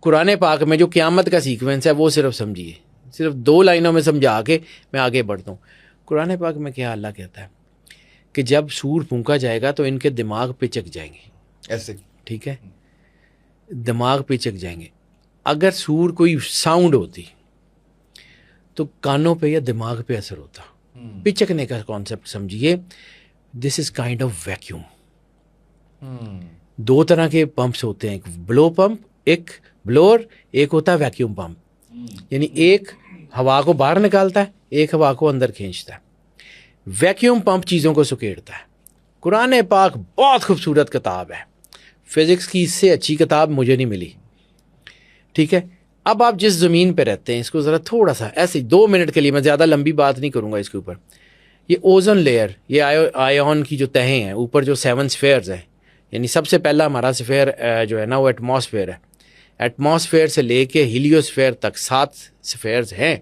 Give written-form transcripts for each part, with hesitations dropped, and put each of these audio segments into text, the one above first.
قرآن پاک میں جو قیامت کا سیکوینس ہے وہ صرف سمجھیے, صرف 2 لائنوں میں سمجھا کے میں آگے بڑھتا ہوں. قرآن پاک میں کیا اللہ کہتا ہے کہ جب سور پھونکا جائے گا تو ان کے دماغ پچک جائیں گے, ایسے, ٹھیک ہے, دماغ پچک جائیں گے. اگر سور کوئی ساؤنڈ ہوتی تو کانوں پہ یا دماغ پہ اثر ہوتا. پچکنے کا کانسیپٹ سمجھیے, دس از کائنڈ آف ویکیوم. 2 طرح کے پمپس ہوتے ہیں, ایک بلو پمپ, ایک بلور, ایک ہوتا ہے ویکیوم پمپ. یعنی ایک ہوا کو باہر نکالتا ہے, ایک ہوا کو اندر کھینچتا ہے. ویکیوم پمپ چیزوں کو سکیڑتا ہے. قرآن پاک بہت خوبصورت کتاب ہے, فزکس کی اس سے اچھی کتاب مجھے نہیں ملی, ٹھیک ہے. اب آپ جس زمین پہ رہتے ہیں, اس کو ذرا تھوڑا سا ایسے 2 منٹ کے لیے, میں زیادہ لمبی بات نہیں کروں گا اس کے اوپر. یہ اوزون لیئر, یہ آئیون کی جو تہیں ہیں اوپر, جو 7 سفیئرز ہیں, یعنی سب سے پہلا ہمارا سفیئر جو ہے نا وہ ایٹماسفیئر ہے. ایٹماسفیئر سے لے کے ہیلیوسفیئر تک 7 سفیئرز ہیں.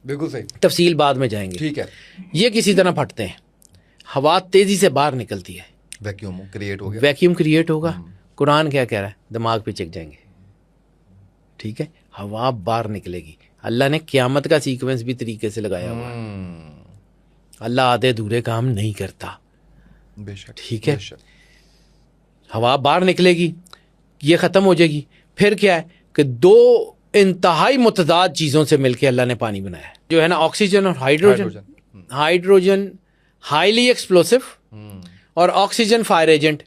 بالکل صحیح, تفصیل بعد میں جائیں گے, ٹھیک ہے. یہ کسی طرح پھٹتے ہیں, ہوا تیزی سے باہر نکلتی ہے, ویکیوم کریٹ ہو گیا, ویکیوم کریٹ ہوگا. قرآن کیا کہہ رہا ہے, دماغ پہ چک جائیں گے, ٹھیک ہے, ہوا باہر نکلے گی. اللہ نے قیامت کا سیکوینس بھی طریقے سے لگایا ہوا ہے. اللہ آدھے دھورے کام نہیں کرتا, بے شک, ٹھیک ہے. ہوا باہر نکلے گی, یہ ختم ہو جائے گی. پھر کیا ہے کہ 2 انتہائی متضاد چیزوں سے مل کے اللہ نے پانی بنایا ہے, جو ہے نا آکسیجن اور ہائیڈروجن. ہائیڈروجن ہائیلی ایکسپلوسو اور آکسیجن فائر ایجنٹ.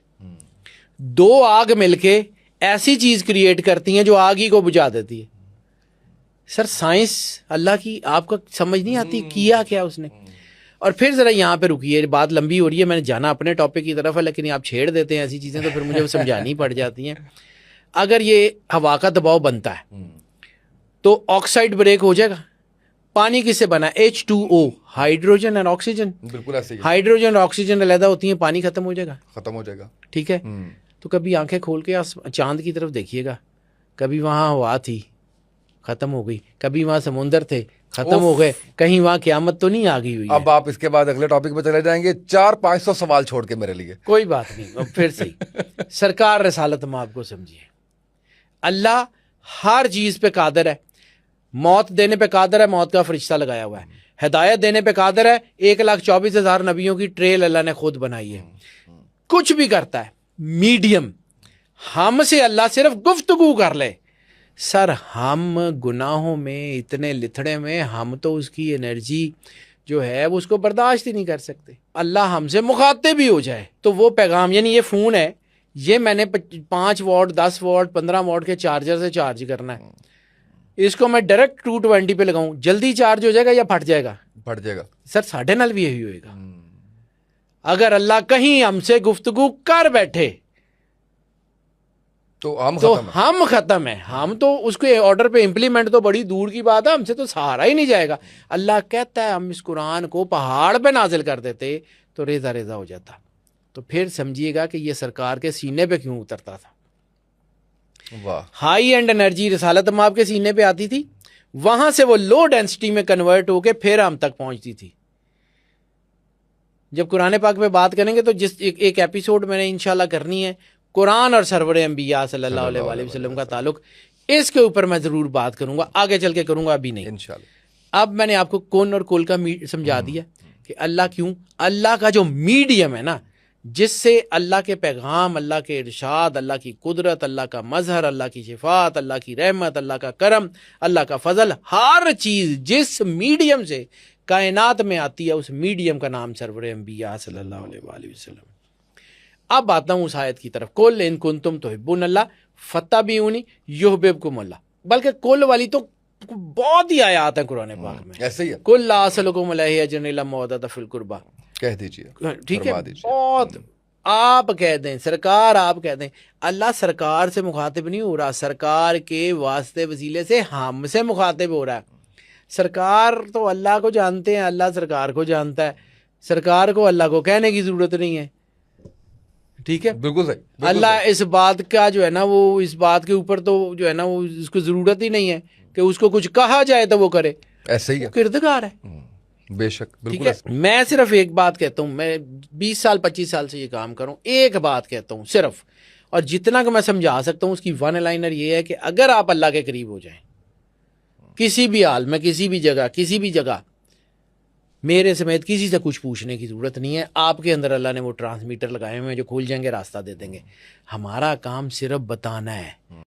2 آگ مل کے ایسی چیز کریٹ کرتی ہیں جو آگ ہی کو بجھا دیتی ہے. سر سائنس اللہ کی آپ کو سمجھ نہیں آتی کیا کیا اس نے. اور پھر ذرا یہاں پہ رکیے, بات لمبی ہو رہی ہے, میں نے جانا اپنے ٹاپک کی طرف ہے, لیکن آپ چھیڑ دیتے ہیں ایسی چیزیں تو پھر مجھے سمجھانی پڑ جاتی ہیں. اگر یہ ہوا کا دباؤ بنتا ہے تو آکسائڈ بریک ہو جائے گا. پانی کس سے بنا ہے, H2O, ہائیڈروجن اور آکسیجن. بالکل ایسے ہی, ہائیڈروجن اور آکسیجن علیحدہ ہوتی ہیں, پانی ختم ہو جائے گا, ختم ہو جائے گا, ٹھیک ہے. تو کبھی آنکھیں کھول کے چاند کی طرف دیکھیے گا, کبھی وہاں ہوا تھی ختم ہو گئی, کبھی وہاں سمندر تھے ختم ہو گئے, کہیں وہاں قیامت تو نہیں آ گئی ہوئی. اب آپ اس کے بعد اگلے ٹاپک پہ چلے جائیں گے, 400-500 سوال چھوڑ کے میرے لیے. کوئی بات نہیں, پھر صحیح. سرکار رسالت آپ کو سمجھیے, اللہ ہر چیز پہ قادر ہے. موت دینے پہ قادر ہے, موت کا فرشتہ لگایا ہوا ہے. ہدایت دینے پہ قادر ہے, 1,24,000 نبیوں کی ٹریل اللہ نے خود بنائی ہے. کچھ بھی کرتا ہے. میڈیم, ہم سے اللہ صرف گفتگو کر لے. سر ہم گناہوں میں اتنے لتھڑے میں, ہم تو اس کی انرجی جو ہے وہ اس کو برداشت ہی نہیں کر سکتے. اللہ ہم سے مخاطب بھی ہو جائے تو وہ پیغام, یعنی یہ فون ہے, یہ میں نے 5 واٹ 10 واٹ 15 واٹ کے چارجر سے چارج کرنا ہے. اس کو میں ڈائریکٹ 220 پہ لگاؤں, جلدی چارج ہو جائے گا یا پھٹ جائے گا؟ پھٹ جائے گا. سر ساڑھے نال بھی یہی ہوئے گا. اگر اللہ کہیں ہم سے گفتگو کر بیٹھے تو ہم ختم ہیں. ہم تو اس کے آرڈر پہ امپلیمنٹ تو بڑی دور کی بات ہے, ہم سے تو سہارا ہی نہیں جائے گا. اللہ کہتا ہے ہم اس قرآن کو پہاڑ پہ نازل کر دیتے تو ریزہ ریزہ ہو جاتا. تو پھر سمجھیے گا کہ یہ سرکار کے سینے پہ کیوں اترتا تھا. واہ, ہائی اینڈ انرجی رسالت آپ کے سینے پہ آتی تھی, وہاں سے وہ لو ڈینسٹی میں کنورٹ ہو کے پھر ہم تک پہنچتی تھی. جب قرآن پاک پہ بات کریں گے تو جس ایک ایپیسوڈ میں نے انشاءاللہ کرنی ہے قرآن اور سرور انبیاء صلی اللہ علیہ وآلہ وسلم کا تعلق, اس کے اوپر میں ضرور بات کروں گا, آگے چل کے کروں گا, ابھی نہیں انشاءاللہ. اب میں نے آپ کو کن اور کل کا سمجھا دیا کہ اللہ کیوں, اللہ کا جو میڈیم ہے نا, جس سے اللہ کے پیغام, اللہ کے ارشاد, اللہ کی قدرت, اللہ کا مظہر, اللہ کی شفاعت, اللہ کی رحمت, اللہ کا کرم, اللہ کا فضل, ہر چیز جس میڈیم سے کائنات میں آتی ہے, اس میڈیم کا نام سرور انبیاء صلی اللہ علیہ وآلہ وسلم. اب آتا ہوں اس آیت کی طرف, کل ان کنتم تحبون اللہ فاتبعونی یحببکم اللہ. بلکہ کل والی تو بہت ہی آیات ہیں قرآن پاک میں, ایسے ہی ہے. کل لا اسألکم علیہ اجرا الا المودۃ فی القربی, کہہ دیجیے, ٹھیک ہے, بہت آپ کہہ دیں, سرکار آپ کہہ دیں. اللہ سرکار سے مخاطب نہیں ہو رہا, سرکار کے واسطے وسیلے سے ہم سے مخاطب ہو رہا ہے. سرکار تو اللہ کو جانتے ہیں, اللہ سرکار کو جانتا ہے, سرکار کو اللہ کو کہنے کی ضرورت نہیں ہے. ٹھیک ہے, بالکل صحیح. اللہ اس بات کا جو ہے نا, وہ اس بات کے اوپر تو جو ہے نا وہ اس کو ضرورت ہی نہیں ہے کہ اس کو کچھ کہا جائے تو وہ کرے. ایسے ہی ہے, کردگار ہے. بے شک, ٹھیک بالکل. ہے, میں صرف ایک بات کہتا ہوں, میں 20 سال 25 سال سے یہ کام کروں, ایک بات کہتا ہوں صرف, اور جتنا کہ میں سمجھا سکتا ہوں اس کی ون لائنر یہ ہے کہ اگر آپ اللہ کے قریب ہو جائیں کسی بھی حال میں کسی بھی جگہ میرے سمیت کسی سے کچھ پوچھنے کی ضرورت نہیں ہے. آپ کے اندر اللہ نے وہ ٹرانسمیٹر لگائے ہوئے ہیں جو کھول جائیں گے، راستہ دے دیں گے. ہمارا کام صرف بتانا ہے.